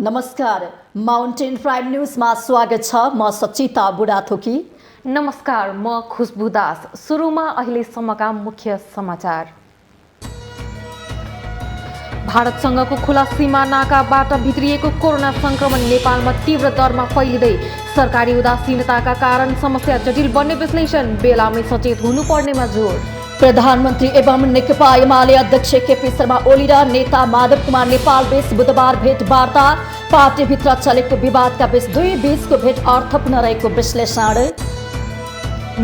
नमस्कार, mountain prime न्यूजमा स्वागत छ। म सचिता बुढाथोकी। नमस्कार, म खुशबु दास। सुरुमा अहिलेसम्मका मुख्य समाचार। भारतसँगको खुला सीमा नाकाबाट भित्रिएको कोरोना संक्रमण नेपालमा तीव्र दरमा फैलिँदै सरकारी उदासीनताका कारण समस्या जटिल बन्ने विश्लेषण, बेलामै सचेत हुनुपर्नेमा जोड। प्रधानमन्त्री एवं नेकपा एमाले अध्यक्ष केपी शर्मा ओली र नेता माधव कुमार नेपाल बीच बुधबार भेटवार्ता। पार्टीभित्र चलेको विवादका बीच दुई बीचको भेट अर्थपूर्ण रहेको विश्लेषण।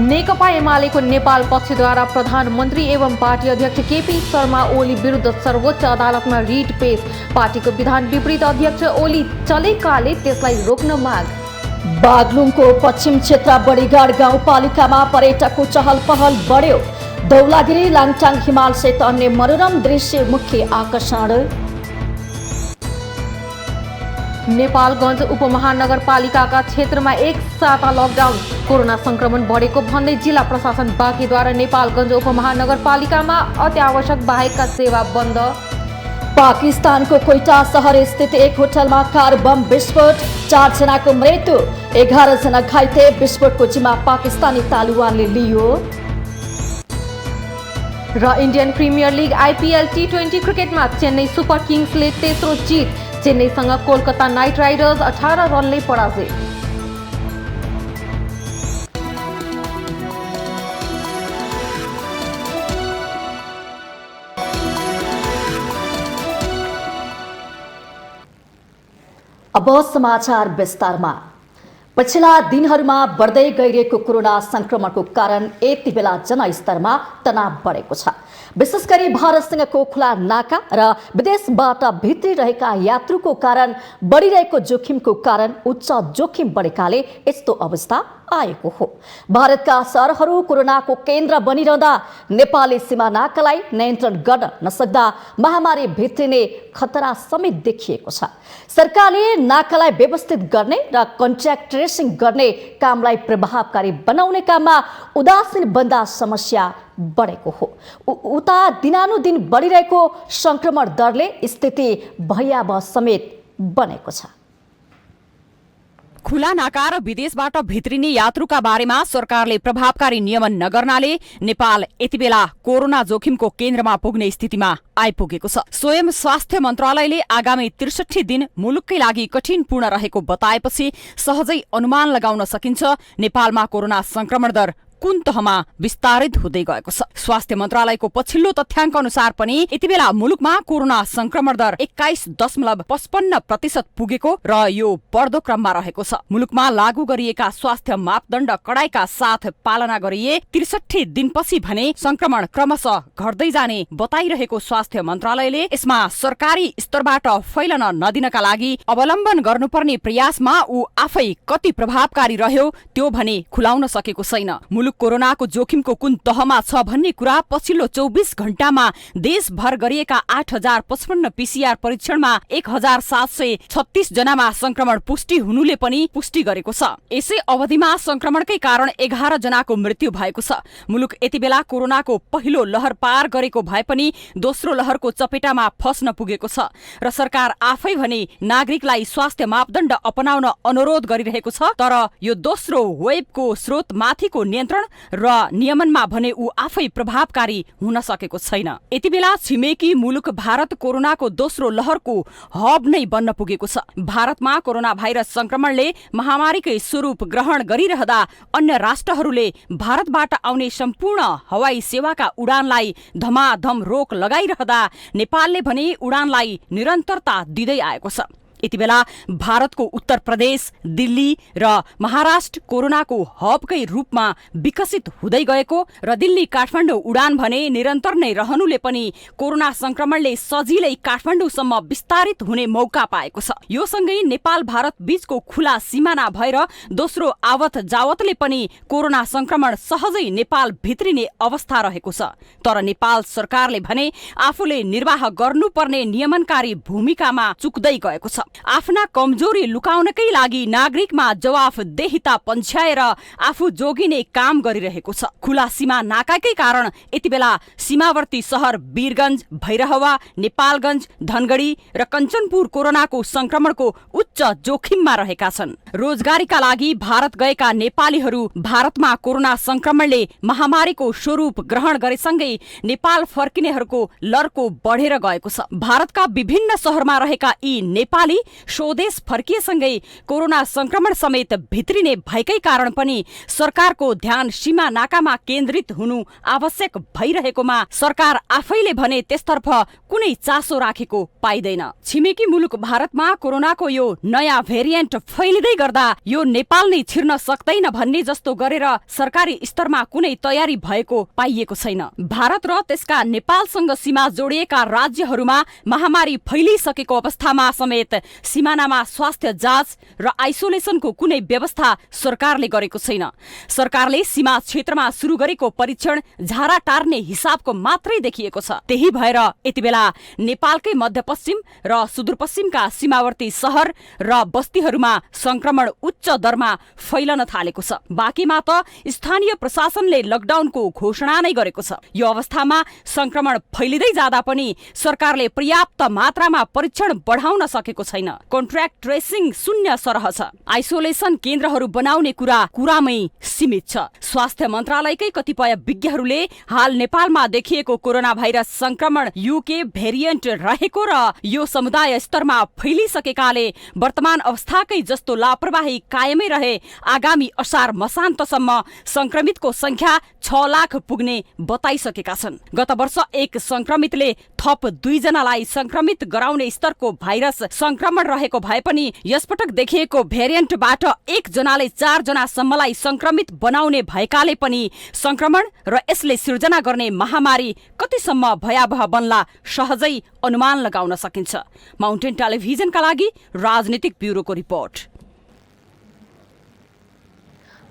नेकपा एमालेको नेपाल पक्षद्वारा प्रधानमन्त्री एवं पार्टी अध्यक्ष केपी शर्मा ओली विरुद्ध सर्वोच्च अदालतमा रिट पेश। पार्टीको विधान विपरीत अध्यक्ष ओली चलेकाले त्यसलाई रोक्न माग। बागलुङको पश्चिम क्षेत्र बडीगाड गाउँपालिकामा पर्यटकको चहल पहल बढ्यो। धौलागिरी, लाङटाङ हिमालसहित अन्य मनोरम दृश्य मुख्य आकर्षण। नेपालगञ्ज उपमहानगरपालिकाका क्षेत्रमा एक साता लकडाउन। कोरोना संक्रमण बढेको भन्दै जिल्ला प्रशासन बाँकीद्वारा नेपालगञ्ज उपमहानगरपालिकामा अत्यावश्यक बाहेकका सेवा बन्द। पाकिस्तानको कोइटा शहर स्थित एक होटलमा कार बम विस्फोट, 4 जनाको मृत्यु, 11 जना घाइते। विस्फोटको जिम्मा पाकिस्तानी तालिबानले लियो। र इन्डियन प्रिमियर लिग आइपिएल टी20 क्रिकेटमा चेन्नई सुपर किङ्सले तेस्रो जित। चेन्नईसँग कोलकाता नाइट राइडर्स 18 रनले पराजित। अब समाचार विस्तारमा। पछिल्ला दिनहरूमा बढ्दै गइरहेको कोरोना संक्रमणको कारण यति बेला जनस्तरमा तनाव बढेको छ। विशेष गरी भारतसँगको खुला नाका र विदेशबाट भित्रिरहेका यात्रुको कारण बढिरहेको जोखिमको कारण उच्च जोखिम बढेकाले यस्तो अवस्था आएको हो। भारतका सहरहरू कोरोनाको केन्द्र बनिरहँदा नेपाली सीमा नाकालाई नियन्त्रण गर्न नसक्दा महामारी भित्रिने खतरा समेत देखिएको छ। सरकारले नाकालाई व्यवस्थित गर्ने र कन्ट्याक्ट ट्रेसिङ गर्ने कामलाई प्रभावकारी बनाउने काममा उदासीन बन्दा समस्या बढेको हो। उता दिनानुदिन बढिरहेको संक्रमण दरले स्थिति भयावह समेत बनेको छ। खुला नाका र विदेशबाट भित्रिने यात्रुका बारेमा सरकारले प्रभावकारी नियमन नगर्नाले नेपाल यतिबेला कोरोना जोखिमको केन्द्रमा पुग्ने स्थितिमा आइपुगेको छ। स्वयं स्वास्थ्य मन्त्रालयले आगामी 63 दिन मुलुककै लागि कठिनपूर्ण रहेको बताएपछि सहजै अनुमान लगाउन सकिन्छ नेपालमा कोरोना संक्रमण दर कुन तहमा विस्तारित हुँदै गएको छ। स्वास्थ्य मन्त्रालयको पछिल्लो तथ्याङ्क अनुसार पनि यतिबेला मुलुकमा कोरोना संक्रमण दर 21.55% पुगेको र यो बढ्दो क्रममा रहेको छ। मुलुकमा लागू गरिएका स्वास्थ्य मापदण्ड कडाइका साथ पालना गरिए 63 दिनपछि भने संक्रमण क्रमशः घट्दै जाने बताइरहेको स्वास्थ्य मन्त्रालयले यसमा सरकारी स्तरबाट फैलन नदिनका लागि अवलम्बन गर्नुपर्ने प्रयासमा ऊ आफै कति प्रभावकारी रह्यो त्यो भने खुलाउन सकेको छैन। कोरोनाको जोखिमको कुन तहमा छ भन्ने कुरा पछिल्लो 24 घण्टामा देशभर गरिएका 8055 पीसीआर परीक्षणमा 1736 जनामा संक्रमण पुष्टि हुनुले पनि पुष्टि गरेको छ। यसै अवधिमा संक्रमणकै कारण 11 जनाको मृत्यु भएको छ। मुलुक यतिबेला कोरोनाको पहिलो लहर पार गरेको भए पनि दोस्रो लहरको चपेटामा फस्न पुगेको छ र सरकार आफै भने नागरिकलाई स्वास्थ्य मापदण्ड अपनाउन अनुरोध गरिरहेको छ। तर यो दोस्रो वेबको स्रोतमाथिको नियन्त्रण र नियमनमा भने ऊ आफै प्रभावकारी हुन सकेको छैन। यतिबेला छिमेकी मुलुक भारत कोरोनाको दोस्रो लहरको हब नै बन्न पुगेको छ। भारतमा कोरोना भाइरस संक्रमणले महामारीकै स्वरूप ग्रहण गरिरहँदा अन्य राष्ट्रहरूले भारतबाट आउने सम्पूर्ण हवाई सेवाका उडानलाई धमाधम रोक लगाइरहँदा नेपालले भने उडानलाई निरन्तरता दिँदै आएको छ। यतिबेला भारतको उत्तर प्रदेश, दिल्ली र महाराष्ट्र कोरोनाको हबकै रूपमा विकसित हुँदै गएको र दिल्ली काठमाडौँ उडान भने निरन्तर नै रहनुले पनि कोरोना संक्रमणले सजिलै काठमाडौँसम्म विस्तारित हुने मौका पाएको छ। यो सँगै नेपाल भारत बीचको खुला सिमाना भएर दोस्रो आवत जावतले पनि कोरोना संक्रमण सहजै नेपाल भित्रिने अवस्था रहेको छ। तर नेपाल सरकारले भने आफूले निर्वाह गर्नुपर्ने नियमनकारी भूमिकामा चुक्दै गएको छ। आफ्ना कमजोरी लुकाउनकै लागि नागरिकमा जवाफदेहिता पन्छ्याएर आफू जोगिने काम गरिरहेको छ। खुला सीमा नाकाकै कारण यति बेला सीमावर्ती शहर वीरगञ्ज, भैरहवा, नेपालगञ्ज, धनगढी र कञ्चनपुर कोरोनाको संक्रमणको उच्च जोखिममा रहेका छन्। रोजगारीका लागि भारत गएका नेपालीहरू भारतमा कोरोना संक्रमणले महामारीको स्वरूप ग्रहण गरेसँगै नेपाल फर्किनेहरूको लर्को बढेर गएको छ। भारतका विभिन्न शहरमा रहेका यी नेपाली स्वदेश फर्किएसँगै कोरोना संक्रमण समेत भित्रिने भएकै कारण पनि सरकारको ध्यान सीमा नाकामा केन्द्रित हुनु आवश्यक भइरहेकोमा सरकार आफैले भने त्यसतर्फ कुनै चासो राखेको पाइँदैन। छिमेकी मुलुक भारतमा कोरोनाको यो नयाँ भेरिएन्ट फैलिँदै गर्दा यो नेपाल नै छिर्न सक्दैन भन्ने जस्तो गरेर सरकारी स्तरमा कुनै तयारी भएको पाइएको छैन। भारत र त्यसका नेपालसँग सीमा जोडिएका राज्यहरूमा महामारी फैलिसकेको अवस्थामा समेत सिमानामा स्वास्थ्य जाँच र आइसोलेसनको कुनै व्यवस्था सरकारले गरेको छैन। सरकारले सीमा क्षेत्रमा सुरु गरेको परीक्षण झारा टार्ने हिसाबको मात्रै देखिएको छ। त्यही भएर यति बेला नेपालकै मध्यपश्चिम र सुदूरपश्चिमका सीमावर्ती शहर र बस्तीहरूमा संक्रमण उच्च दरमा फैलन थालेको छ। बाँकीमा त स्थानीय प्रशासनले लकडाउनको घोषणा नै गरेको छ। यो अवस्थामा संक्रमण फैलिँदै जाँदा पनि सरकारले पर्याप्त मात्रामा परीक्षण बढाउन सकेको छैन। कन्ट्र्याक्ट ट्रेसिङ शून्य सरह छ। आइसोलेसन केन्द्रहरू बनाउने कुरामै सीमित छ। स्वास्थ्य मन्त्रालयकै कतिपय विज्ञहरूले हाल नेपालमा देखिएको कोरोना भाइरस संक्रमण युके भेरिएन्ट रहेको र यो समुदाय स्तरमा फैलिसकेकाले वर्तमान अवस्थाकै जस्तो लापरवाही कायमै रहे आगामी असार मसान्तसम्म संक्रमितको संख्या 6 लाख पुग्ने बताइसकेका छन्। गत वर्ष एक संक्रमितले थप 2 जनालाई संक्रमित गराउने स्तरको भाइरस संक्रमण रहेको भए पनि यसपटक देखिएको भेरिएन्टबाट 1 जनाले 4 जनासम्मलाई संक्रमित बनाउने भएकाले पनि संक्रमण र यसले सिर्जना गर्ने महामारी कतिसम्म भयावह बन्ला सहजै अनुमान लगाउन सकिन्छ। माउन्टेन टेलिभिजनका लागि राजनीतिक ब्युरोको रिपोर्ट।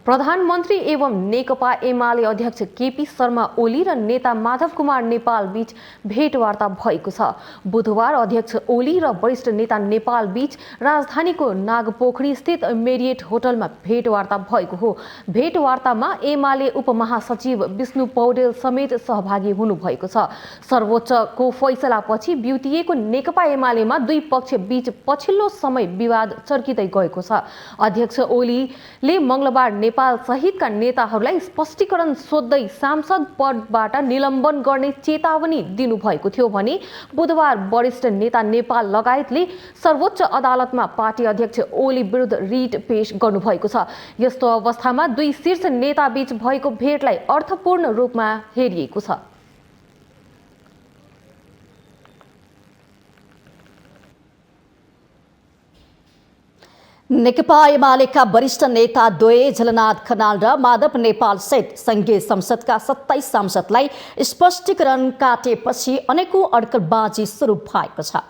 प्रधानमन्त्री एवं नेकपा एमाले अध्यक्ष केपी शर्मा ओली र नेता माधव कुमार नेपाल बीच भेटवार्ता भएको छ। बुधबार अध्यक्ष ओली र वरिष्ठ नेता नेपाल बीच राजधानीको नागपोखरी स्थित मेरियट होटलमा भेटवार्ता भएको हो। भेटवार्तामा एमाले उपमहासचिव विष्णु पौडेल समेत सहभागी हुनुभएको छ। सर्वोच्चको फैसलापछि बिउतिएको नेकपा एमालेमा दुई पक्ष बीच पछिल्लो समय विवाद चर्किँदै गएको छ। अध्यक्ष ओलीले मंगलबार नेपाल सहितका नेताहरूलाई स्पष्टीकरण सोध्दै सांसद पदबाट निलम्बन गर्ने चेतावनी दिनुभएको थियो भने बुधबार वरिष्ठ नेता नेपाल लगायतले सर्वोच्च अदालतमा पार्टी अध्यक्ष ओली विरुद्ध रिट पेश गर्नुभएको छ। यस्तो अवस्थामा दुई शीर्ष नेता बीच भएको भेटलाई अर्थपूर्ण रूपमा हेरिएको छ। नेकपा एमालेका वरिष्ठ नेता द्वय झलनाथ खनाल र माधव नेपाल सहित संघीय संसदका 27 सांसदलाई स्पष्टीकरण काटेपछि अनेकौं अड्कलबाजी सुरु भएको छ।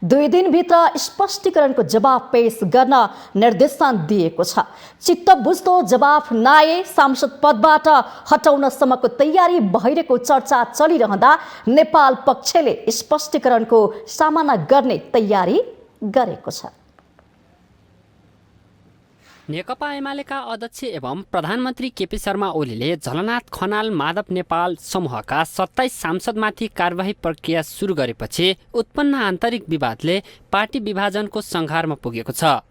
2 दिनभित्र स्पष्टीकरणको जवाब पेश गर्न निर्देशन दिएको छ। चित्त बुझ्दो जवाब नआए सांसद पदबाट हटाउनसम्मको तयारी भइरहेको चर्चा चलिरहँदा नेपाल पक्षले स्पष्टीकरणको सामना गर्ने तयारी गरेको छ। नेकपा एमालेका अध्यक्ष एवं प्रधानमन्त्री केपी शर्मा ओलीले झलनाथ खनाल माधव नेपाल समूहका 27 सांसदमाथि कारबाही प्रक्रिया सुरु गरेपछि उत्पन्न आन्तरिक विवादले पार्टी विभाजनको संघारमा पुगेको छ।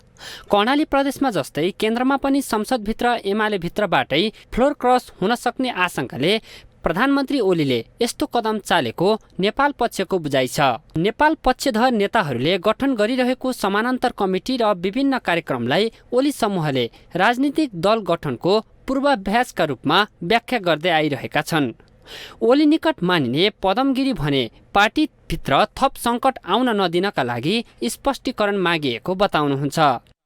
कर्णाली प्रदेशमा जस्तै केन्द्रमा पनि संसदभित्र एमाले भित्रबाटै फ्लोर क्रस हुन सक्ने आशंकाले प्रधानमन्त्री ओलीले यस्तो कदम चालेको नेपाल पक्षको बुझाइ छ। नेपाल पक्षधर नेताहरूले गठन गरिरहेको समानान्तर कमिटी र विभिन्न कार्यक्रमलाई ओली समूहले राजनीतिक दल गठनको पूर्वाभ्यासका रूपमा व्याख्या गर्दै आइरहेका छन्। ओली निकट मानिने पदमगिरी भने पार्टीभित्र थप सङ्कट आउन नदिनका लागि स्पष्टीकरण मागिएको बताउनुहुन्छ।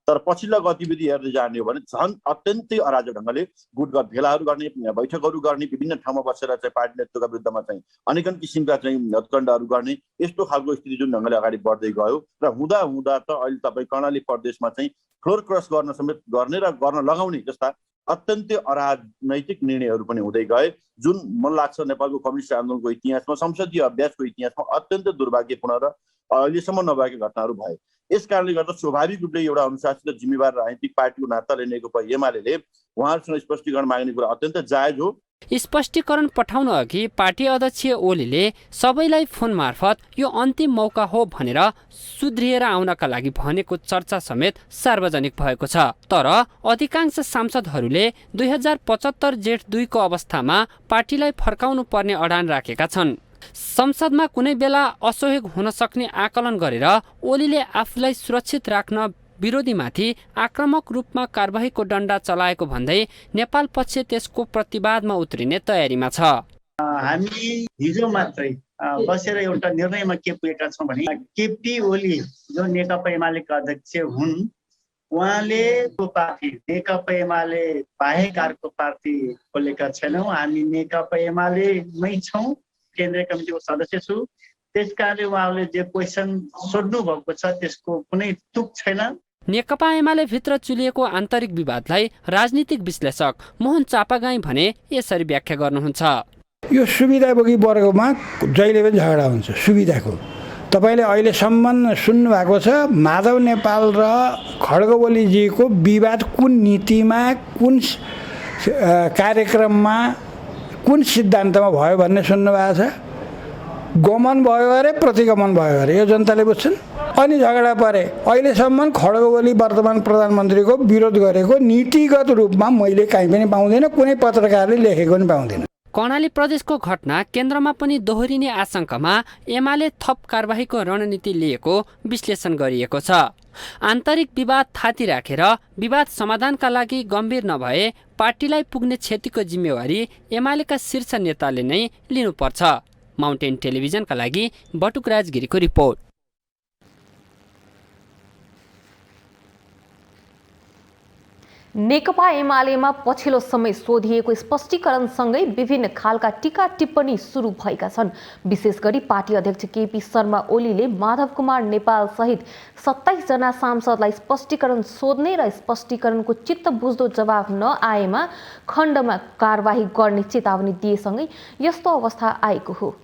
तर पछिल्लो गतिविधि हेर्दै जाने हो भने झन् अत्यन्तै अराजक ढङ्गले गुटगत भेलाहरू गर्ने, बैठकहरू गर्ने, विभिन्न ठाउँमा बसेर चाहिँ पार्टी नेतृत्वका विरुद्धमा चाहिँ अनेकन किसिमका चाहिँ हत्कण्डहरू गर्ने, यस्तो खालको स्थिति जुन ढङ्गले अगाडि बढ्दै गयो र हुँदा हुँदा त अहिले तपाईँ कर्णाली प्रदेशमा चाहिँ फ्लोर क्रस गर्न समेत गर्ने र गर्न लगाउने जस्ता अत्यन्तै अराजनैतिक निर्णयहरू पनि हुँदै गए, जुन मन लाग्छ नेपालको कम्युनिस्ट आन्दोलनको इतिहासमा, संसदीय अभ्यासको इतिहासमा अत्यन्तै दुर्भाग्यपूर्ण र अहिलेसम्म नभएका घटनाहरू भए। यस कारणले गर्दा स्वाभाविक रूपले एउटा अनुशासित र जिम्मेवार राजनीतिक पार्टीको नाताले नेकपा एमाले उहाँहरूसँग स्पष्टीकरण माग्ने कुरा अत्यन्त जायज हो। स्पष्टीकरण पठाउन अघि पार्टी अध्यक्ष ओलीले सबैलाई फोन मार्फत यो अन्तिम मौका हो भनेर सुध्रिएर आउनका लागि भनेको चर्चा समेत सार्वजनिक भएको छ। तर अधिकांश सांसदहरूले 2075 जेठ 2 को अवस्थामा पार्टीलाई फर्काउनु पर्ने अडान राखेका छन्। संसदमा कुनै बेला असहयोग हुन सक्ने आकलन गरेर ओलीले आफूलाई सुरक्षित राख्न विरोधीमाथि आक्रामक रूपमा कारबाहीको डण्डा चलाएको भन्दै नेपाल पक्ष त्यसको प्रतिवादमा उत्रिने तयारीमा छ। हामी हिजो मात्रै बसेर एउटा निर्णयमा के पुगेका छौँ भने केपी ओली जो नेकपा एमालेका अध्यक्ष हुन्, उहाँले को पार्टी नेकपा एमाले बाहेक अर्को पार्टी खोलेका छैनौँ। हामी नेकपा एमालेमै छौँ, केन्द्रीय कमिटीको सदस्य छु। त्यसकारणले उहाँले जे क्वेसन सोध्नु भएको छ त्यसको कुनै तुक छैन। नेकपा एमाले भित्र चुलिएको आन्तरिक विवादलाई राजनीतिक विश्लेषक मोहन चापागाई भने यसरी व्याख्या गर्नुहुन्छ। यो सुविधाभोगी वर्गमा जहिले पनि झगडा हुन्छ सुविधाको। तपाईँले अहिलेसम्म सुन्नुभएको छ माधव नेपाल र खड्गवलीजीको विवाद कुन नीतिमा, कुन कार्यक्रममा, कुन सिद्धान्तमा भयो भन्ने सुन्नुभएको छ? गमन भयो अरे प्रतिगमन भयो अरे यो जनताले बुझ्छन्। अनि झगडा परे। अहिलेसम्म खड्गवली वर्तमान प्रधानमन्त्रीको विरोध गरेको नीतिगत रूपमा मैले कहीँ पनि पाउँदैन, कुनै पत्रकारले लेखेको पनि पाउँदैन। कर्णाली प्रदेशको घटना केन्द्रमा पनि दोहोरिने आशंकामा एमाले थप कारबाहीको रणनीति लिएको विश्लेषण गरिएको छ। आन्तरिक विवाद थाती राखेर विवाद समाधानका लागि गम्भीर नभए पार्टीलाई पुग्ने क्षतिको जिम्मेवारी एमालेका शीर्ष नेताले नै लिनुपर्छ। माउन्टेन टेलिभिजनका लागि बटुक राजगिरीको रिपोर्ट। नेकपा एमालेमा पछिल्लो समय सोधिएको स्पष्टीकरणसँगै विभिन्न खालका टीका टिप्पणी सुरु भएका छन्। विशेष गरी पार्टी अध्यक्ष केपी शर्मा ओलीले माधव कुमार नेपाल सहित 27 जना सांसदलाई स्पष्टीकरण सोध्ने र स्पष्टीकरणको चित्त बुझ्दो जवाब नआएमा खण्डमा कारबाही गर्ने चेतावनी दिएसँगै यस्तो अवस्था आएको हो।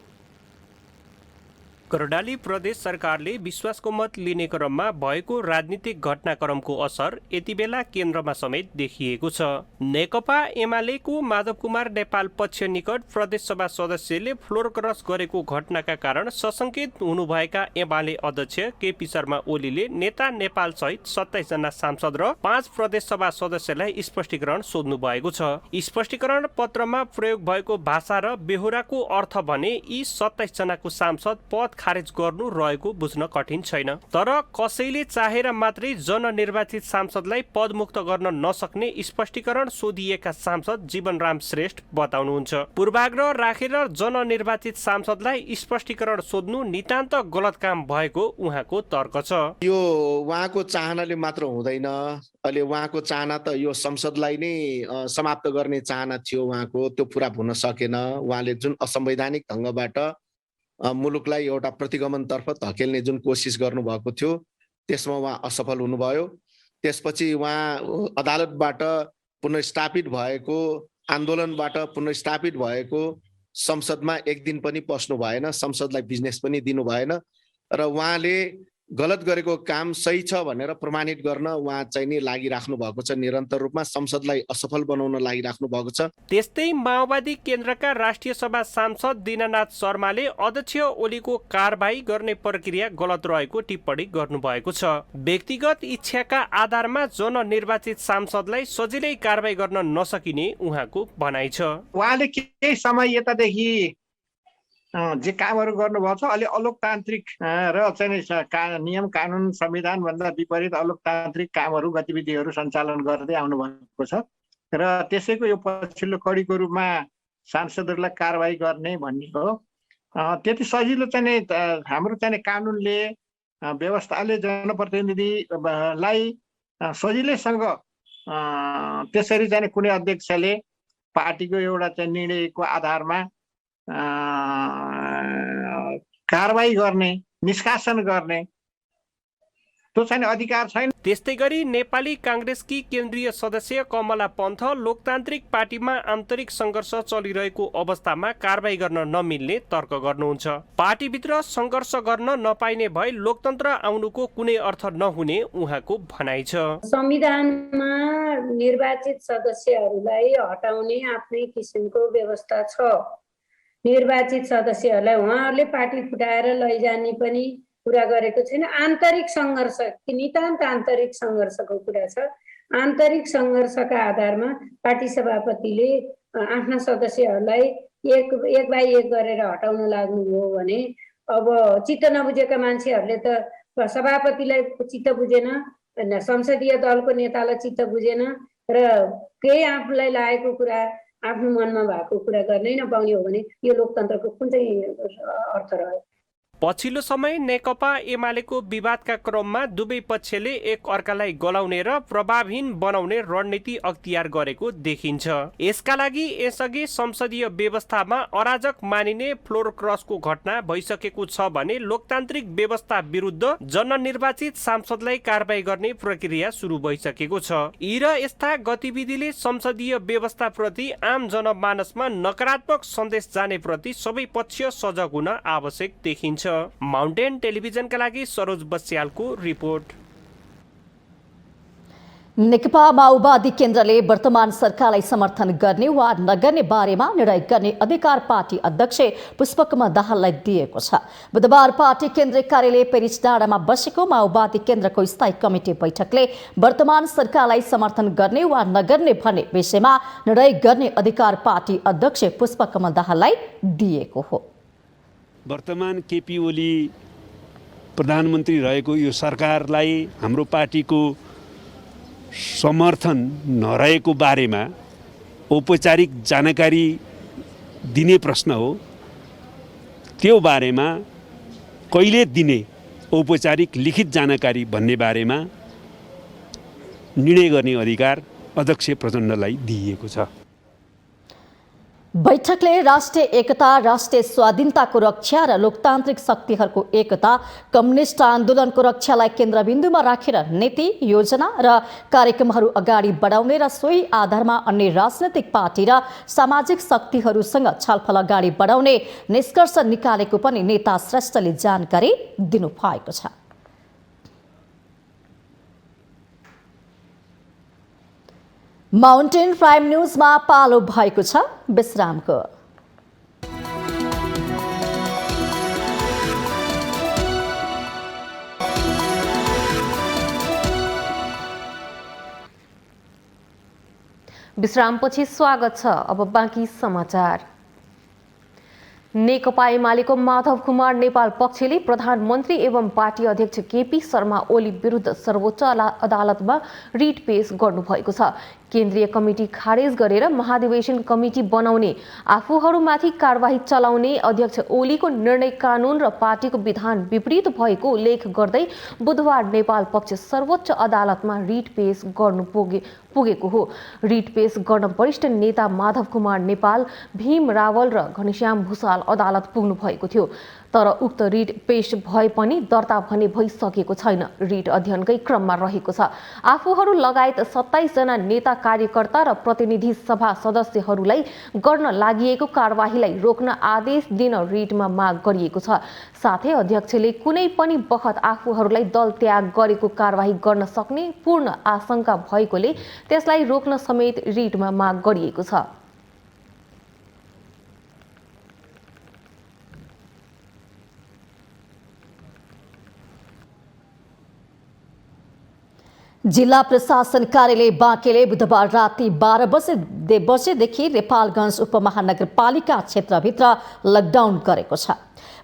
कर्णाली प्रदेश सरकारले विश्वासको मत लिने क्रममा भएको राजनीतिक घटनाक्रमको असर यति बेला केन्द्रमा समेत देखिएको छ। नेकपा एमालेको माधव कुमार नेपाल पक्ष निकट प्रदेश सभा सदस्यले फ्लोर क्रस गरेको घटनाका कारण सशंकित हुनुभएका एमाले अध्यक्ष केपी शर्मा ओलीले नेता नेपाल सहित 27 जना सांसद र 5 प्रदेश सभा सदस्यलाई स्पष्टीकरण सोध्नु भएको छ। स्पष्टीकरण पत्रमा प्रयोग भएको भाषा र बेहोराको अर्थ भने यी 27 जनाको सांसद पद खारेज गर्नु रहेको बुझ्न कठिन छैन। तर कसैले चाहेर मात्रै जननिर्वाचित सांसदलाई पदमुक्त गर्न नसक्ने स्पष्टीकरण सोधिएका सांसद जीवनराम श्रेष्ठ बताउनुहुन्छ। पूर्वाग्रह राखेर जननिर्वाचित सांसदलाई स्पष्टीकरण सोध्नु नितान्त गलत काम भएको उहाँको तर्क छ। यो उहाँको चाहनाले मात्र हुँदैन, अहिले उहाँको चाहना त यो संसदलाई नै समाप्त गर्ने चाहना थियो उहाँको, त्यो पुरा हुन सकेन। उहाँले जुन असंवैधानिक ढङ्गबाट मुलुकलाई एउटा प्रतिगमनतर्फ धकेल्ने जुन कोसिस गर्नुभएको थियो त्यसमा उहाँ असफल हुनुभयो। त्यसपछि उहाँ अदालतबाट पुनर्स्थापित भएको, आन्दोलनबाट पुनर्स्थापित भएको संसदमा एक दिन पनि पस्नु भएन, संसदलाई बिजनेस पनि दिनु भएन र उहाँले गलत गरेको काम सही छ भनेर प्रमाणित गर्न उहाँ चाहिँ नि लागिराख्नु भएको छ। निरन्तर रूपमा संसदलाई असफल बनाउन लागिराख्नु भएको छ। त्यस्तै माओवादी केन्द्रका राष्ट्रिय सभा सांसद दीननाथ शर्माले अध्यक्ष ओलीको कारबाही गर्ने प्रक्रिया गलत रहेको टिप्पणी गर्नुभएको छ। व्यक्तिगत इच्छाका आधारमा जननिर्वाचित सांसदलाई सजिलै कारबाही गर्न नसकिने उहाँको भनाइ छ। उहाँले केही समय यतादेखि जे कामहरू गर्नुभएको छ अलि अलोकतान्त्रिक र चाहिँ नियम कानुन संविधान भन्दा विपरीत अलोकतान्त्रिक कामहरू गतिविधिहरू सञ्चालन गर्दै आउनु भएको छ र त्यसैको यो पछिल्लो कडीको रूपमा सांसदहरूलाई कारबाही गर्ने भन्ने हो। त्यति सजिलो चाहिँ हाम्रो चाहिँ कानुनले व्यवस्थाले जनप्रतिनिधिलाई सजिलैसँग त्यसरी चाहिँ कुनै अध्यक्षले पार्टीको एउटा चाहिँ निर्णयको आधारमा कारबाही गर्ने, निष्कासन गर्ने त्यो चाहिँ अधिकार छैन। त्यस्तै गरी नेपाली काङ्ग्रेसकी केन्द्रीय सदस्य कमला पन्थ लोकतान्त्रिक पार्टीमा आन्तरिक सङ्घर्ष चलिरहेको अवस्थामा कारबाही गर्न नमिल्ने तर्क गर्नुहुन्छ। पार्टीभित्र सङ्घर्ष गर्न नपाइने भए लोकतन्त्र आउनुको कुनै अर्थ नहुने उहाँको भनाइ छ। संविधानमा निर्वाचित सदस्यहरूलाई हटाउने आफ्नै किसिमको व्यवस्था छ। निर्वाचित सदस्यहरूलाई उहाँहरूले पार्टी फुटाएर लैजाने पनि कुरा गरेको छैन। आन्तरिक सङ्घर्ष, नितान्त आन्तरिक सङ्घर्षको कुरा छ। आन्तरिक सङ्घर्षका आधारमा पार्टी सभापतिले आफ्ना सदस्यहरूलाई एक बाई एक गरेर हटाउन लाग्नुभयो भने अब चित्त नबुझेका मान्छेहरूले त सभापतिलाई चित्त बुझेन, संसदीय दलको नेतालाई चित्त बुझेन र केही आफूलाई लागेको कुरा, आफ्नो मनमा भएको कुरा गर्नै नपाउने हो भने यो लोकतन्त्रको कुन चाहिँ अर्थ रह्यो? पछिल्लो समय नेकपा एमालेको विवादका क्रममा दुवै पक्षले एक अर्कालाई गलाउने र प्रभावहीन बनाउने रणनीति अख्तियार गरेको देखिन्छ। यसका लागि यसअघि संसदीय व्यवस्थामा अराजक मानिने फ्लोर क्रसको घटना भइसकेको छ भने लोकतान्त्रिक व्यवस्था विरुद्ध जननिर्वाचित सांसदलाई कारबाही गर्ने प्रक्रिया सुरु भइसकेको छ। यी र यस्ता गतिविधिले संसदीय व्यवस्थाप्रति आम जनमानसमा नकारात्मक सन्देश जाने प्रति सबै पक्ष सजग हुन आवश्यक देखिन्छ। माउन्टेन टेलिभिजनका लागि सरोज बस्यालको रिपोर्ट। नेकपा माओवादी केन्द्रले वर्तमान सरकारलाई समर्थन गर्ने वा नगर्ने बारेमा निर्णय गर्ने अधिकार पार्टी अध्यक्ष पुष्पकमल दाहाललाई दिएको छ। बुधबार पार्टी केन्द्रीय कार्यालय पेरिस डाँडामा बसेको माओवादी केन्द्रको स्थायी कमिटी बैठकले वर्तमान सरकारलाई समर्थन गर्ने वा नगर्ने भन्ने विषयमा निर्णय गर्ने अधिकार पार्टी अध्यक्ष पुष्पकमल दाहाललाई दिएको हो। वर्तमान केपी ओली प्रधानमन्त्री रहेको यो सरकारलाई हाम्रो पार्टीको समर्थन नरहेको बारेमा औपचारिक जानकारी दिने प्रश्न हो। त्यो बारेमा कहिले दिने औपचारिक लिखित जानकारी भन्ने बारेमा निर्णय गर्ने अधिकार अध्यक्ष प्रचण्डलाई दिइएको छ। बैठकले राष्ट्रिय एकता, राष्ट्रिय स्वाधीनताको रक्षा र लोकतान्त्रिक शक्तिहरूको एकता, कम्युनिस्ट आन्दोलनको रक्षालाई केन्द्रबिन्दुमा राखेर नीति, योजना र कार्यक्रमहरू अगाडि बढाउने र सोही आधारमा अन्य राजनैतिक पार्टी र सामाजिक शक्तिहरूसँग छलफल अगाडि बढाउने निष्कर्ष निकालेको पनि नेता श्रेष्ठले जानकारी दिनुभएको छ। माउन्टेन प्राइम न्युजमा पालो भएको छ विश्रामको। विश्रामपछि स्वागत छ। अब बाँकी समाचार। नेकपा एमालेको माधव कुमार नेपाल पक्षले प्रधानमन्त्री एवं पार्टी अध्यक्ष केपी शर्मा ओली विरुद्ध सर्वोच्च अदालतमा रिट पेश गर्नुभएको छ। केन्द्रीय कमिटी खारेज गरेर महाधिवेशन कमिटी बनाउने, आफूहरूमाथि कारबाही चलाउने अध्यक्ष ओलीको निर्णय कानुन र पार्टीको विधान विपरीत भएको उल्लेख गर्दै बुधबार नेपाल पक्ष सर्वोच्च अदालतमा रिट पेश गर्नु पुगेको हो। रिट पेश गर्न वरिष्ठ नेता माधव कुमार नेपाल, भीम रावल र घनश्याम भूषाल अदालत पुग्नु भएको थियो। तर उक्त रिट पेश भए पनि दर्ता भने भइसकेको छैन। रिट अध्ययनकै क्रममा रहेको छ। आफूहरू लगायत 27 जना नेता, कार्यकर्ता र प्रतिनिधि सभा सदस्यहरूलाई गर्न लागि कारबाहीलाई रोक्न आदेश दिन रिटमा माग गरिएको छ। साथै अध्यक्षले कुनै पनि बखत आफूहरूलाई दल त्याग गरेको कारबाही गर्न सक्ने पूर्ण आशंका भएकोले त्यसलाई रोक्न समेत रिटमा माग गरिएको छ। जिल्ला प्रशासन कार्यालय बाँकेले बुधबार राति 12 बजेदेखि नेपालगञ्ज उपमहानगरपालिका क्षेत्रभित्र लकडाउन गरेको छ।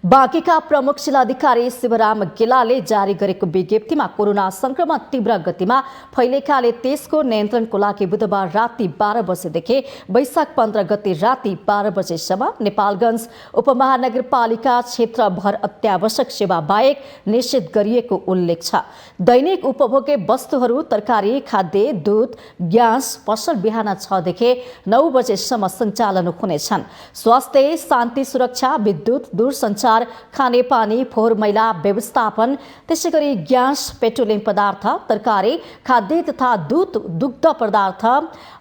बाँकेका प्रमुख जिल्लाधिकारी शिवराम गेलाले जारी गरेको विज्ञप्तिमा कोरोना संक्रमण तीव्र गतिमा फैलेकाले त्यसको नियन्त्रणको लागि बुधबार राति 12 बजेदेखि वैशाख 15 गते राति 12 बजेसम्म नेपालगञ्ज उपमहानगरपालिका क्षेत्रभर अत्यावश्यक सेवा बाहेक निषेध गरिएको उल्लेख छ। दैनिक उपभोग्य वस्तुहरू, तरकारी, खाद्य, दूध, ग्यास पसल बिहान 6 देखि 9 बजेसम्म सञ्चालन हुनेछन्। स्वास्थ्य, शान्ति सुरक्षा, विद्युत, दूरसञ्चार सञ्चार, खानेपानी, फोहोर मैला व्यवस्थापन, त्यसैगरी ग्यास, पेट्रोलियम पदार्थ, तरकारी, खाद्य तथा दुग्ध पदार्थ,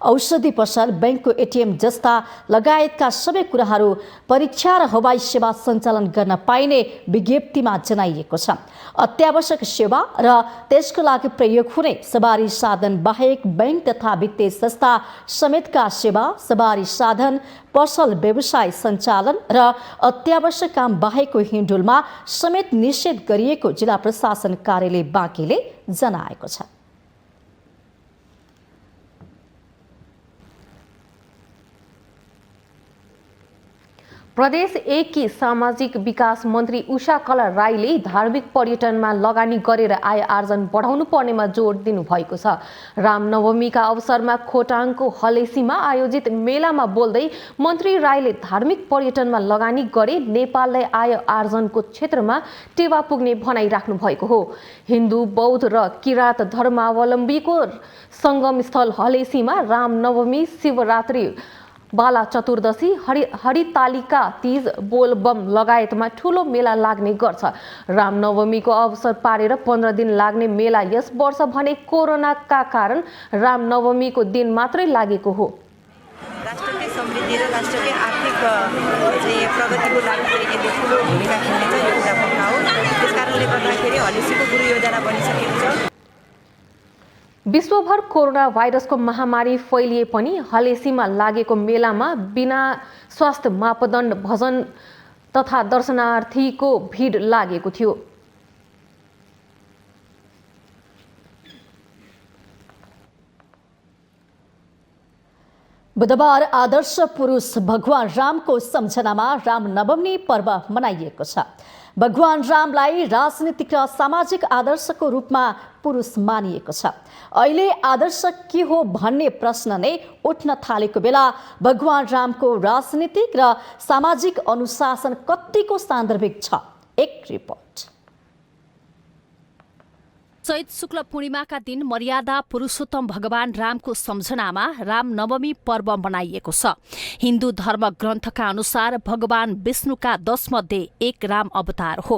औषधि पसल, बैंकको एटिएम जस्ता लगायतका सबै कुराहरू परीक्षा र हवाई सेवा सञ्चालन गर्न पाइने विज्ञप्तिमा जनाइएको छ। अत्यावश्यक सेवा र त्यसको लागि प्रयोग हुने सवारी साधन बाहेक बैंक तथा वित्तीय संस्था समेतका सेवा, सवारी साधन, पसल व्यवसाय सञ्चालन र अत्यावश्यक काम बाहेकको हिँडुलमा समेत निषेध गरिएको जिल्ला प्रशासन कार्यालय बाँकीले जनाएको छ। प्रदेश 1 की सामाजिक विकास मन्त्री उषा कला राईले धार्मिक पर्यटनमा लगानी गरेर आय आर्जन बढाउनु पर्नेमा जोड दिनुभएको छ। रामनवमीका अवसरमा खोटाङको हलेसीमा आयोजित मेलामा बोल्दै मन्त्री राईले धार्मिक पर्यटनमा लगानी गरे नेपाललाई आय आर्जनको क्षेत्रमा टेवा पुग्ने भनाइराख्नु भएको हो। हिन्दू, बौद्ध र किराँत धर्मावलम्बीको सङ्गमस्थल हलेसीमा रामनवमी, शिवरात्रि, बाला चतुर्दशी, हरितालिका तीज, बोलबम लगायतमा ठुलो मेला लाग्ने गर्छ। रामनवमीको अवसर पारेर 15 दिन लाग्ने मेला यस वर्ष भने कोरोनाका कारण रामनवमीको दिन मात्रै लागेको हो। राष्ट्रकै समृद्धि र राष्ट्रकै आर्थिक प्रगतिको लागि यसले ठुलो भूमिका खेल्नेछ यो कुरा पक्का हो। त्यसकारणले गर्दाखेरि हलेसीको गुरु योजना बनिसकेको छ। विश्वभर कोरोना भाइरसको महामारी फैलिए पनि हलेसीमा लागेको मेलामा बिना स्वास्थ्य मापदण्ड भजन तथा दर्शनार्थीको भिड लागेको थियो। बुधबार आदर्श पुरुष भगवान रामको सम्झनामा रामनवमी पर्व मनाइएको छ। भगवान रामलाई राजनीतिक र सामाजिक आदर्शको रूपमा पुरुष मानिएको छ। अहिले आदर्श के हो भन्ने प्रश्न नै उठ्न थालेको बेला भगवान रामको राजनीतिक र सामाजिक अनुशासन कतिको सान्दर्भिक छ, एक रिपोर्ट। चैत शुक्ल पूर्णिमाका दिन मर्यादा पुरुषोत्तम भगवान रामको सम्झनामा रामनवमी पर्व मनाइएको छ। हिन्दू धर्म ग्रन्थका अनुसार भगवान विष्णुका 10 मध्ये एक राम अवतार हो।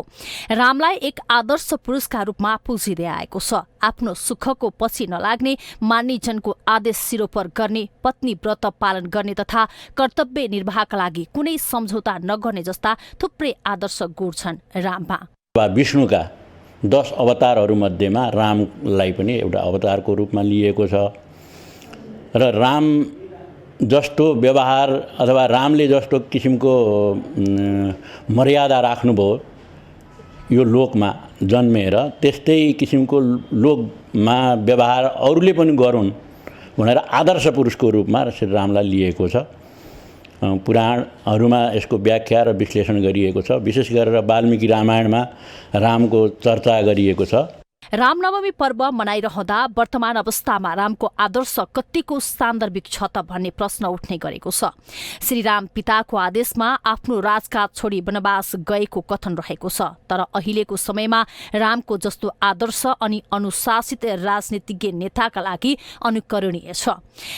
रामलाई एक आदर्श पुरुषका रूपमा पुजिँदै आएको छ। आफ्नो सुखको पछि नलाग्ने, मानिसजनको आदेश सिरोपर गर्ने, पत्नी व्रत पालन गर्ने तथा कर्तव्य निर्वाहका लागि कुनै सम्झौता नगर्ने जस्ता थुप्रै आदर्श गुण छन् राममा। विष्णुका 10 अवतारहरूमध्येमा रामलाई पनि एउटा अवतारको रूपमा लिएको छ र राम जस्तो व्यवहार अथवा रामले जस्तो किसिमको मर्यादा राख्नुभयो यो लोकमा जन्मेर, त्यस्तै किसिमको लोकमा व्यवहार अरूले पनि गरून् भनेर आदर्श पुरुषको रूपमा श्री रामलाई लिएको छ। पुराणहरूमा यसको व्याख्या र विश्लेषण गरिएको छ। विशेष गरेर वाल्मीकि रामायणमा रामको चर्चा गरिएको छ। रामनवमी पर्व मनाइरहँदा वर्तमान अवस्थामा रामको आदर्श कतिको सान्दर्भिक छ त भन्ने प्रश्न उठ्ने गरेको छ। श्रीराम पिताको आदेशमा आफ्नो राजकाज छोडी वनवास गएको कथन रहेको छ। तर अहिलेको समयमा रामको जस्तो आदर्श अनि अनुशासित राजनीतिज्ञ नेताका लागि अनुकरणीय छ।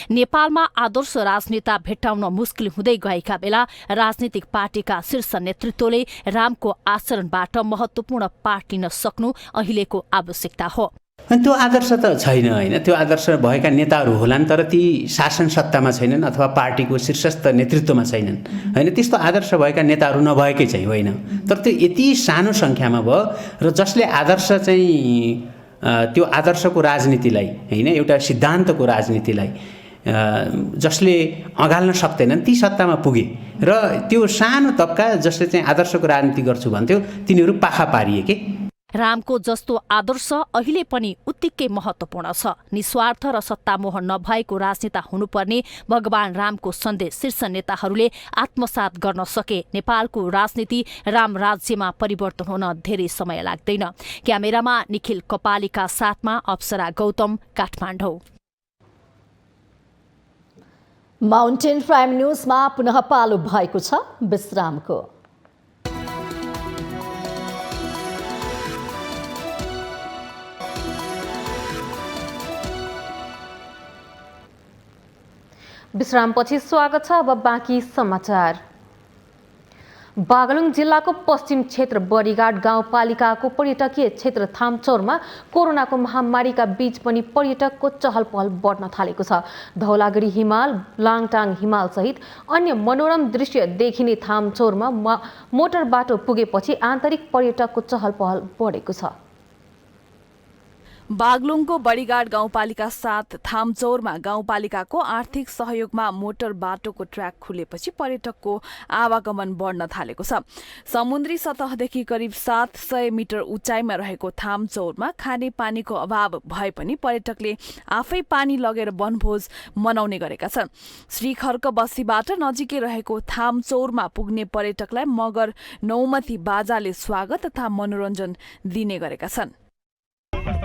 नेपालमा आदर्श राजनेता भेट्टाउन मुस्किल हुँदै गएका बेला राजनीतिक पार्टीका शीर्ष नेतृत्वले रामको आचरणबाट महत्त्वपूर्ण पाठ लिन सक्नु अहिलेको आवश्यकता हो। त्यो आदर्श त छैन हैन, त्यो आदर्श भएका नेताहरू होलान् तर ती शासन सत्तामा छैनन् अथवा पार्टीको शीर्षस्थ नेतृत्वमा छैनन् हैन। त्यस्तो आदर्श भएका नेताहरू नभएकै चाहिँ होइन, तर त्यो यति सानो सङ्ख्यामा भयो र जसले आदर्श चाहिँ त्यो आदर्शको राजनीतिलाई हैन, एउटा सिद्धान्तको राजनीतिलाई जसले अँगाल्न सक्दैनन् ती सत्तामा पुगे र त्यो सानो तबका जसले चाहिँ आदर्शको राजनीति गर्छु भन्थ्यो तिनीहरू पाखा पारिए के। रामको जस्तो आदर्श अहिले पनि उत्तिकै महत्त्वपूर्ण छ। निस्वार्थ र सत्तामोह नभएको राजनेता हुनुपर्ने भगवान रामको सन्देश शीर्ष नेताहरूले आत्मसात गर्न सके नेपालको राजनीति राम राज्यमा परिवर्तन हुन धेरै समय लाग्दैन। क्यामेरामा निखिल कपालीका साथमा अप्सरा गौतम, काठमाडौँ। माउन्टेन प्राइम न्युजमा पुनः पालो भएको छ विश्रामको। विश्रामपछि स्वागत छ। अब बाँकी समाचार। बागलुङ जिल्लाको पश्चिम क्षेत्र बडीघाट गाउँपालिकाको पर्यटकीय क्षेत्र थामचौरमा कोरोनाको महामारीका बीच पनि पर्यटकको चहल पहल बढ्न थालेको छ। धौलागिरी हिमाल, लाङटाङ हिमाल सहित अन्य मनोरम दृश्य देखिने थामचौरमा मोटर बाटो पुगेपछि आन्तरिक पर्यटकको चहल पहल बढेको छ। बागलुङको बडीघाट गाउँपालिका साथ थामचौरमा गाउँपालिकाको आर्थिक सहयोगमा मोटर बाटोको ट्र्याक खुलेपछि पर्यटकको आवागमन बढ्न थालेको छ। समुद्री सतहदेखि करिब 700 मिटर उचाइमा रहेको थामचौरमा खाने पानीको अभाव भए पनि पर्यटकले आफै पानी लगेर वनभोज मनाउने गरेका छन्। श्रीखर्क बस्तीबाट नजिकै रहेको थामचौरमा पुग्ने पर्यटकलाई मगर नौमती बाजाले स्वागत तथा मनोरञ्जन दिने गरेका छन्।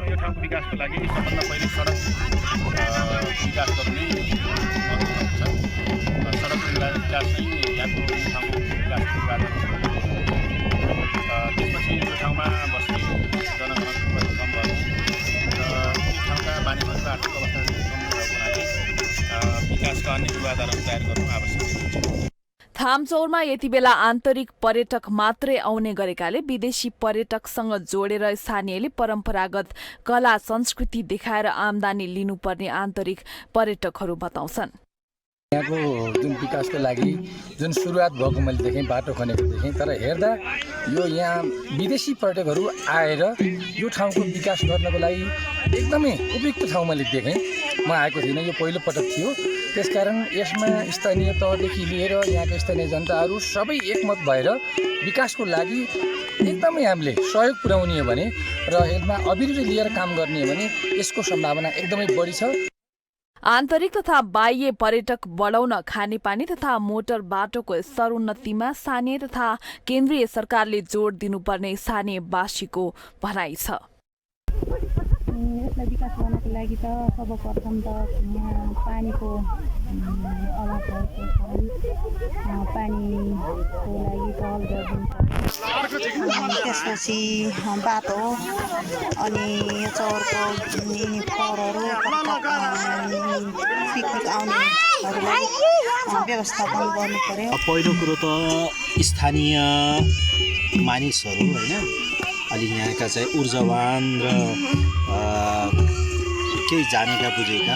यो ठाउँको विकासको लागि सबभन्दा पहिले सडक विकास गर्ने छ। सडक विकास चाहिँ यहाँको ठाउँको विकासको कारण त्यसपछि यो ठाउँमा बस्ने जनघनत्व कम भएको र यो ठाउँका मानिसहरूको आर्थिक अवस्था कम भएको हुनाले विकासका अन्य पूर्वाधारहरू तयार गर्नु आवश्यक छ। थामचौरमा यति बेला आन्तरिक पर्यटक मात्रै आउने गरेकाले विदेशी पर्यटकसँग जोडेर स्थानीयले परम्परागत कला संस्कृति देखाएर आमदानी लिनुपर्ने आन्तरिक पर्यटकहरू बताउँछन्। यहाँको जुन विकासको लागि जुन सुरुवात भएको मैले देखेँ, बाटो खनेको देखेँ, तर हेर्दा यो यहाँ विदेशी पर्यटकहरू आएर यो ठाउँको विकास गर्नको लागि एकदमै उपयुक्त ठाउँ मैले देखेँ। म आएको थिइनँ, यो पहिलो पटक थियो। त्यसकारण यसमा स्थानीय तहदेखि लिएर यहाँका स्थानीय जनताहरू सबै एकमत भएर विकासको लागि एकदमै हामीले सहयोग पुर्याउने हो भने र यसमा अभिरुचि लिएर काम गर्ने हो भने यसको सम्भावना एकदमै बढी छ। आन्तरिक तथा बाह्य पर्यटक बढाउन खानेपानी तथा मोटर बाटोको स्तरोन्नतिमा स्थानीय तथा केन्द्रीय सरकारले जोड दिनुपर्ने स्थानीयवासीको भनाइ छ। यसलाई विकास गर्नको लागि त सर्वप्रथम त यहाँ पानीको अभाव भएको छ। पानीको लागि पहल गरिदिन्छ। त्यसपछि बाटो अनि यो चौरको फोहोरहरू पिकनिक आउनेहरूलाई व्यवस्थापन गर्नु पर्यो। पहिलो कुरो त स्थानीय मानिसहरू होइन, अलि यहाँका चाहिँ ऊर्जावान र केही जानेका बुझेका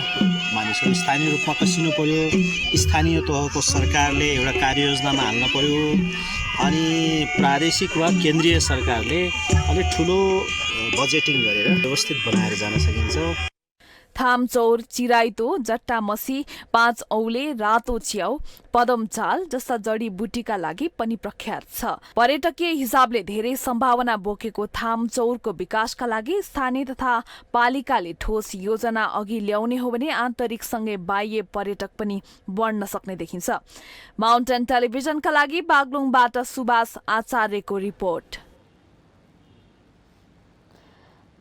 मानिसहरू स्थानीय रूपमा कसिनु पर्यो। स्थानीय तहको सरकारले एउटा कार्ययोजनामा हाल्न पर्यो अनि प्रादेशिक वा केन्द्रीय सरकारले अलिक ठुलो बजेटिङ गरेर व्यवस्थित बनाएर जान सकिन्छ। थामचौर, चिराइतो, जट्टामसी, 5 औले, रातो च्याउ, पदमचाल जस्ता जडीबुटीका लागि पनि प्रख्यात छ। पर्यटकीय हिसाबले धेरै सम्भावना बोकेको थामचौरको विकासका लागि स्थानीय तथा पालिकाले ठोस योजना अघि ल्याउने हो भने आन्तरिकसँगै बाह्य पर्यटक पनि बढ्न सक्ने देखिन्छ। माउन्टेन टेलिभिजनका लागि बागलुङबाट सुभाष आचार्यको रिपोर्ट।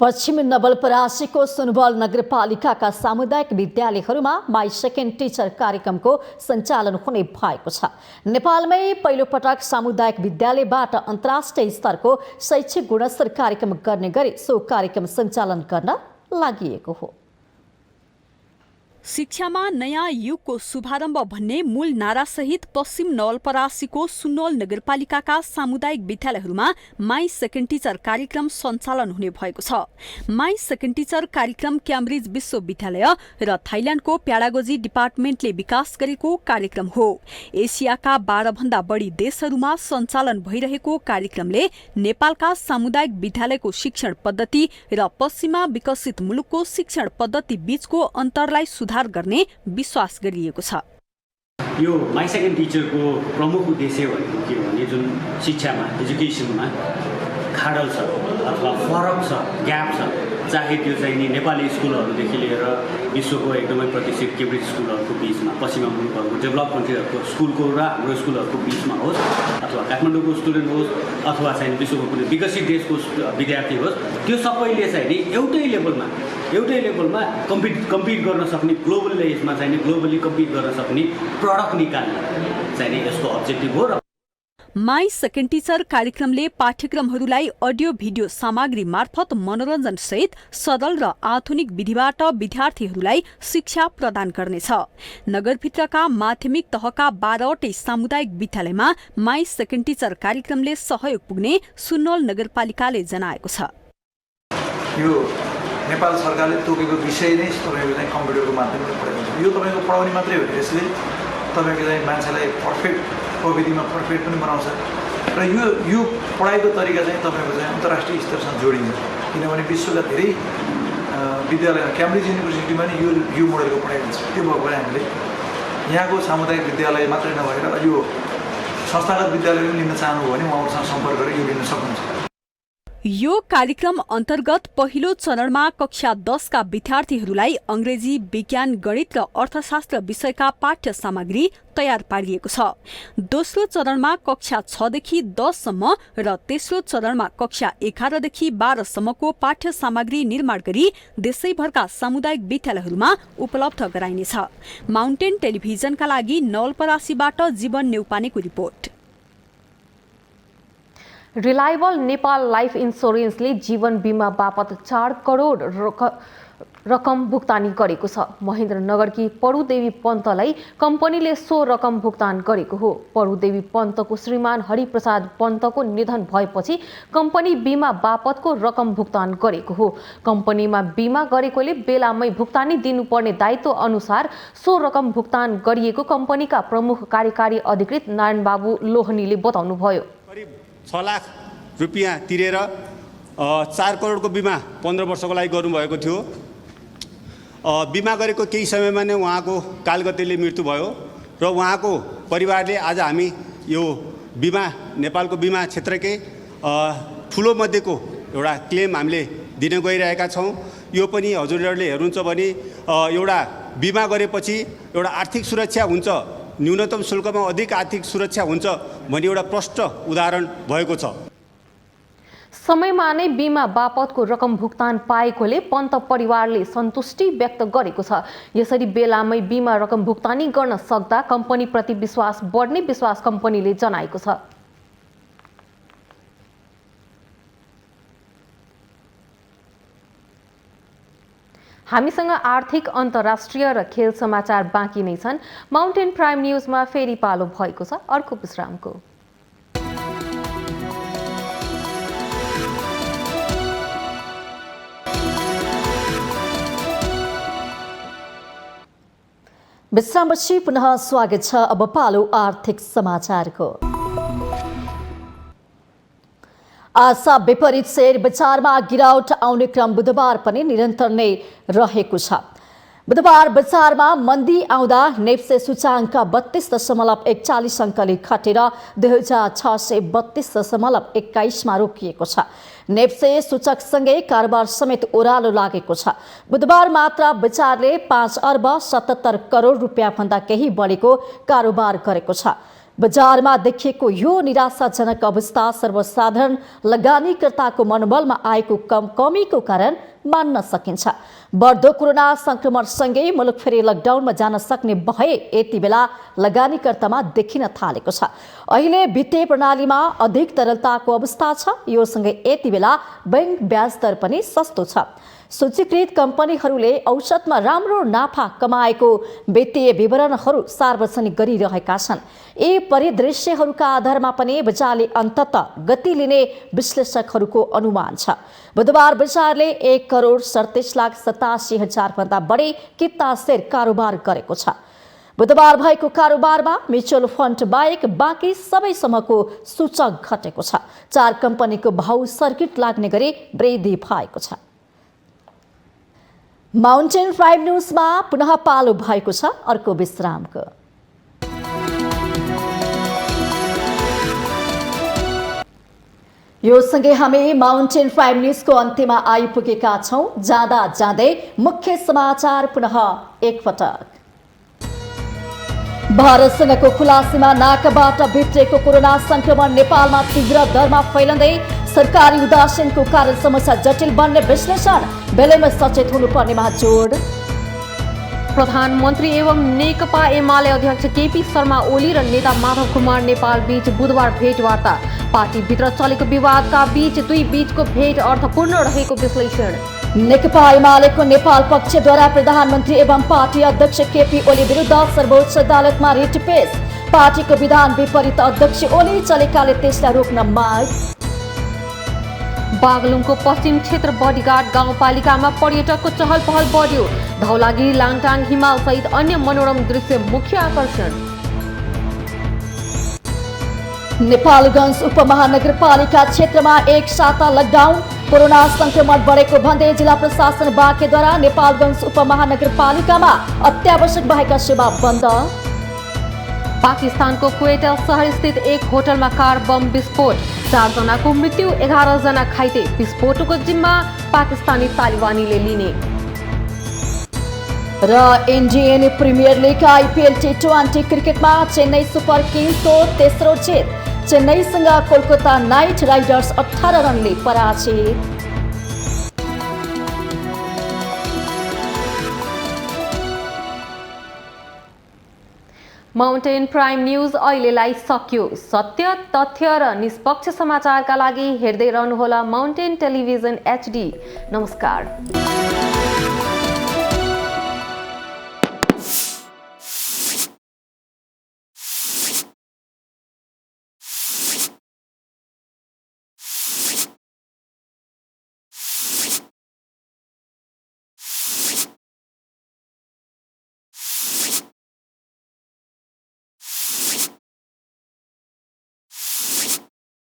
पश्चिमी नवलपरासीको सुनवल नगरपालिकाका सामुदायिक विद्यालयहरूमा माई सेकेन्ड टिचर कार्यक्रमको सञ्चालन हुने भएको छ। नेपालमै पहिलो पटक सामुदायिक विद्यालयबाट अन्तर्राष्ट्रिय स्तरको शैक्षिक गुणस्तर कार्यक्रम गर्ने गरी सो कार्यक्रम सञ्चालन गर्न लागि हो। शिक्षामा नयाँ युगको शुभारम्भ भन्ने मूल नारासहित पश्चिम नवलपरासीको सुनवल नगरपालिकाका सामुदायिक विद्यालयहरूमा माई सेकेन्ड टिचर कार्यक्रम सञ्चालन हुने भएको छ। माई सेकेन्ड टिचर कार्यक्रम क्याम्ब्रिज विश्वविद्यालय र थाइल्याण्डको प्याडागोजी डिपार्टमेन्टले विकास गरेको कार्यक्रम हो। एसियाका 12 भन्दा बढी देशहरूमा सञ्चालन भइरहेको कार्यक्रमले नेपालका सामुदायिक विद्यालयको शिक्षण पद्धति र पश्चिमा विकसित मुलुकको शिक्षण पद्धति बीचको अन्तरलाई सुधार गर्ने विश्वास गरिएको छ। यो माई सेकेन्ड टिचरको प्रमुख उद्देश्य भनेको के हो भने जुन शिक्षामा एजुकेसनमा खाडल छ अथवा फरक छ, ग्याप छ, चाहे त्यो चाहिँ नि नेपाली स्कुलहरूदेखि लिएर विश्वको एकदमै प्रतिष्ठित केम्ब्रिज स्कुलहरूको बिचमा, पश्चिमा मुलुकहरूको डेभलप कन्ट्रीहरूको स्कुलको र हाम्रो स्कुलहरूको बिचमा होस् अथवा काठमाडौँको स्टुडेन्ट होस् अथवा चाहिँ विश्वको कुनै विकसित देशको विद्यार्थी होस्, त्यो सबैले चाहिँ नि एउटै लेभलमा कम्पिट गर्न सक्ने, ग्लोबल यसमा चाहिँ नि ग्लोबली कम्पिट गर्न सक्ने प्रडक्ट निकाल्ने चाहिँ नि यसको अब्जेक्टिभ हो। माई सेकेन्ड टिचर कार्यक्रमले पाठ्यक्रमहरूलाई अडियो भिडियो सामग्री मार्फत मनोरञ्जन सहित सरल र आधुनिक विधिबाट विद्यार्थीहरूलाई शिक्षा प्रदान गर्नेछ। नगरभित्रका माध्यमिक तहका 12वटै सामुदायिक विद्यालयमा माई सेकेन्ड टिचर कार्यक्रमले सहयोग पुग्ने सुनवल नगरपालिकाले जनाएको छ। यो नेपाल सरकारले तोकेको विषय नै तपाईँको चाहिँ कम्प्युटरको माध्यमले पढाइन्छ। यो तपाईँको पढाउने मात्रै हो, यसले तपाईँको चाहिँ मान्छेलाई पर्फेक्ट प्रविधिमा पर्फेक्ट पनि बनाउँछ र यो पढाइको तरिका चाहिँ तपाईँको चाहिँ अन्तर्राष्ट्रिय स्तरसँग जोडिन्छ। किनभने विश्वका धेरै विद्यालयमा क्याम्ब्रिज युनिभर्सिटीमा नि यो मोडलको पढाइ हुन्छ। त्यो भएको भए हामीले यहाँको सामुदायिक विद्यालय मात्रै नभएर यो संस्थागत विद्यालय पनि लिन चाहनुभयो भने उहाँहरूसँग सम्पर्क गरेर यो लिन सक्नुहुन्छ। यो कार्यक्रम अन्तर्गत पहिलो चरणमा कक्षा 10 का विद्यार्थीहरूलाई अंग्रेजी, विज्ञान, गणित र अर्थशास्त्र विषयका पाठ्य सामग्री तयार पारिएको छ। दोस्रो चरणमा कक्षा 6 देखि 10 सम्म र तेस्रो चरणमा कक्षा 11 देखि 12 सम्मको पाठ्य सामग्री निर्माण गरी देशैभरका सामुदायिक विद्यालयहरूमा उपलब्ध गराइनेछ। माउन्टेन टेलिभिजनका लागि नवलपरासीबाट जीवन नेउपानेको रिपोर्ट। रिलायबल नेपाल लाइफ इन्स्योरेन्सले जीवन बिमा बापत 4 करोड रकम भुक्तानी गरेको छ। महेन्द्रनगरकी परुदेवी पन्तलाई कम्पनीले सो रकम भुक्तान गरेको हो। परुदेवी पन्तको श्रीमान हरिप्रसाद पन्तको निधन भएपछि कम्पनी बिमा बापतको रकम भुक्तान गरेको हो। कम्पनीमा बिमा गरेकोले बेलामै भुक्तानी दिनुपर्ने दायित्व अनुसार सो रकम भुक्तान गरिएको कम्पनीका प्रमुख कार्यकारी अधिकृत नारायण बाबु लोहनीले बताउनुभयो। 6 लाख रुपियाँ तिरेर 4 करोडको बिमा 15 वर्षको लागि गर्नुभएको थियो। बिमा गरेको केही समयमा नै उहाँको कालगतिले मृत्यु भयो र उहाँको परिवारले आज हामी यो बिमा नेपालको बिमा क्षेत्रकै ठुलो मध्येको एउटा क्लेम हामीले दिन गइरहेका छौँ। यो पनि हजुरहरूले हेर्नुहुन्छ भने एउटा बिमा गरेपछि एउटा आर्थिक सुरक्षा हुन्छ, न्यूनतम शुल्कमा अधिक आर्थिक सुरक्षा हुन्छ भन्ने एउटा प्रष्ट उदाहरण भएको छ। समयमा नै बिमा बापतको रकम भुक्तान पाएकोले पन्त परिवारले सन्तुष्टि व्यक्त गरेको छ। यसरी बेलामै बिमा रकम भुक्तानी गर्न सक्दा कम्पनीप्रति विश्वास बढ्ने विश्वास कम्पनीले जनाएको छ। हामीसँग आर्थिक, अन्तर्राष्ट्रिय र खेल समाचार बाँकी नै छन्। माउन्टेन प्राइम न्युजमा फेरि पालो भएको छ अर्को विश्रामको। विश्रामपछि पुनः स्वागत छ। अब पालो आर्थिक समाचारको। आशा विपरीत शेयर बजारमा गिरावट आउने क्रम बुधबार पनि निरन्तर नै रहेको छ। बुधबार बजारमा मन्दी आउँदा नेप्से सूचाङ्क 32.41 अङ्कले घटेर 2632.21 मा रोकिएको छ। नेप्से सूचकसँगै कारोबार समेत ओह्रालो लागेको छ। बुधबार मात्र बजारले 5 अर्ब 77 करोड रुपियाँ भन्दा केही बढेको कारोबार गरेको छ। बजारमा देखिएको यो निराशाजनक अवस्था सर्वसाधारण लगानीकर्ताको मनोबलमा आएको कमीको कारण मान्न सकिन्छ। बढ्दो कोरोना संक्रमणसँगै मुलुक फेरि लकडाउनमा जान सक्ने भए यति बेला लगानीकर्तामा देखिन थालेको छ। अहिले वित्तीय प्रणालीमा अधिक तरलताको अवस्था छ। यो सँगै यति बेला बैंक ब्याज दर पनि सस्तो छ। सूचीकृत कम्पनीहरूले औसतमा राम्रो नाफा कमाएको वित्तीय विवरणहरू सार्वजनिक गरिरहेका छन्। यी परिदृश्यहरूका आधारमा पनि बजारले अन्ततः गति लिने विश्लेषकहरूको अनुमान छ। बुधबार बजारले 1 करोड 37,87,000 भन्दा बढी किता शेयर कारोबार गरेको छ। बुधबार भएको कारोबारमा म्युचुअल फन्ड बाहेक बाँकी सबै समूहको सूचक घटेको छ। 4 कम्पनीको भाउ सर्किट लाग्ने गरी वृद्धि भएको छ। माउन्टेन प्राइम न्युजमा पुनः पालो भएको छ अर्को विश्रामको। यो सँगै हामी माउन्टेन प्राइम न्युजको अन्त्यमा आइपुगेका छौं। जाँदा जाँदै मुख्य समाचार पुनः एकपटक। भारतसँगको खुला सीमा नाकाबाट भित्रेको कोरोना संक्रमण नेपालमा तीव्र दरमा फैलिँदै सरकारी उदासीनको कारण समस्या जटिल बन्ने विश्लेषण। बेलैमा सचेत हुनुपर्नेमा जोड। प्रधानमन्त्री एवं नेकपा एमाले अध्यक्ष केपी शर्मा ओली र नेता माधव कुमार नेपाल बीच बुधबार भेटवार्ता। पार्टीभित्र चलेको विवादका बीच दुई बीचको भेट अर्थपूर्ण रहेको विश्लेषण। नेकपा एमालेको नेपाल पक्षद्वारा प्रधानमन्त्री एवं पार्टी अध्यक्ष केपी ओली विरुद्ध सर्वोच्च अदालतमा रिट पेश। पार्टीको विधान विपरीत अध्यक्ष ओली चलेकाले त्यसलाई रोक्न माग। बागलुङको पश्चिम क्षेत्र बडीगार्ड गाउँपालिकामा पर्यटकको चहल पहल बढ्यो। धौलागिरी, लाङटाङ, हिमाल सहित अन्य मनोरम दृश्य मुख्य आकर्षण। नेपालगञ्ज उपमहानगरपालिका क्षेत्रमा एक साता लकडाउन। कोरोना संक्रमण बढेको भन्दै जिल्ला प्रशासन बाँकेद्वारा नेपालगञ्ज उपमहानगरपालिकामा अत्यावश्यक भएका सेवा बन्द। पाकिस्तानको क्वेटा शहर स्थित एक होटलमा कार बम विस्फोट। 4 जनाको मृत्यु, 11 जना घाइते। विस्फोटको जिम्मा पाकिस्तानी तालिबानीले लिने। र Indian premier league IPL T20 क्रिकेटमा चेन्नई सुपर किङ्सको तेस्रो जित। चेन्नईसँग कोलकाता नाइट राइडर्स 18 रनले पराजित। माउन्टेन प्राइम न्यूज अहिलेलाई सकियो। सत्य, तथ्य र निष्पक्ष समाचारका लागि हेर्दै रहनुहोला माउन्टेन टेलिभिजन HD। नमस्कार।